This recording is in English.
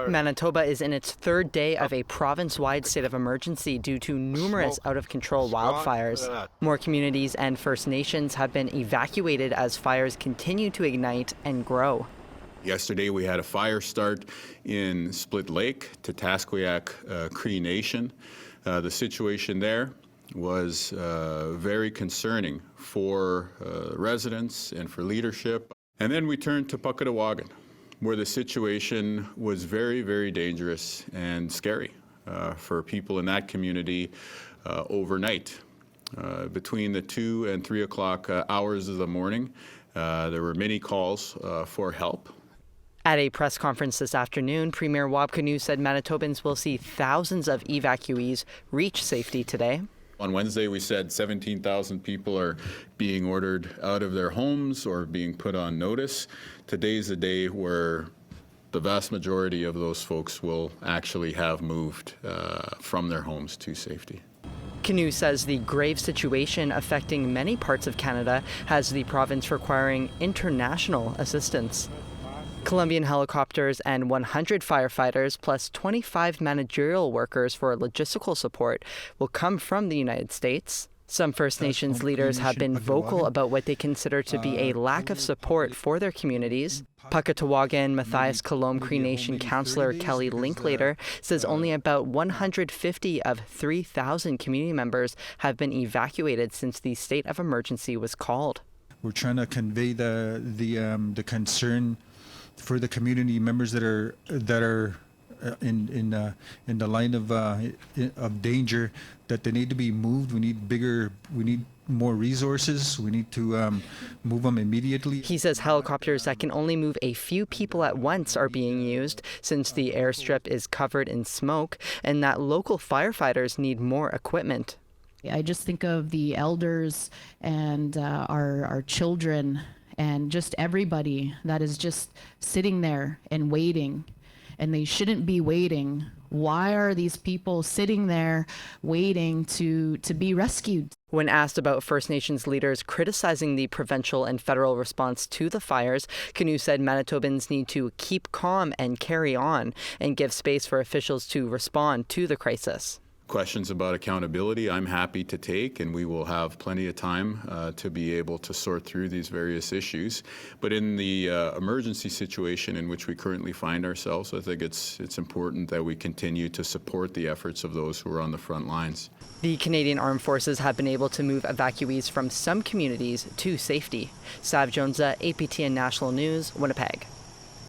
Manitoba is in its third day of a province-wide state of emergency due to numerous out-of-control wildfires. More communities and First Nations have been evacuated as fires continue to ignite and grow. Yesterday we had a fire start in Split Lake, Tatasquiac Cree Nation. The situation there was very concerning for residents and for leadership. And then we turned to Puckatawagan, where the situation was very, very dangerous and scary for people in that community overnight. Between the 2 and 3 o'clock hours of the morning, there were many calls for help. At a press conference this afternoon, Premier Wab Kinew said Manitobans will see thousands of evacuees reach safety today. On Wednesday, we said 17,000 people are being ordered out of their homes or being put on notice. Today's the day where the vast majority of those folks will actually have moved from their homes to safety. Kinew says the grave situation affecting many parts of Canada has the province requiring international assistance. Colombian helicopters and 100 firefighters plus 25 managerial workers for logistical support will come from the United States. Some First Nations leaders have been vocal about what they consider to be a lack of support for their communities. Puckatawagan Matthias Colomb Cree Nation councillor Kelly Linklater says only about 150 of 3,000 community members have been evacuated since the state of emergency was called. We're trying to convey the concern for the community members that are in the line of danger, that they need to be moved. We need more resources. We need to move them immediately. He says helicopters that can only move a few people at once are being used since the airstrip is covered in smoke, and that local firefighters need more equipment. I just think of the elders and our children and just everybody that is just sitting there and waiting, and they shouldn't be waiting. Why are these people sitting there waiting to be rescued? When asked about First Nations leaders criticizing the provincial and federal response to the fires, Kinew said Manitobans need to keep calm and carry on and give space for officials to respond to the crisis. Questions about accountability I'm happy to take, and we will have plenty of time to be able to sort through these various issues. But in the emergency situation in which we currently find ourselves, I think it's important that we continue to support the efforts of those who are on the front lines. The Canadian Armed Forces have been able to move evacuees from some communities to safety. Sav Jonza, APTN National News, Winnipeg.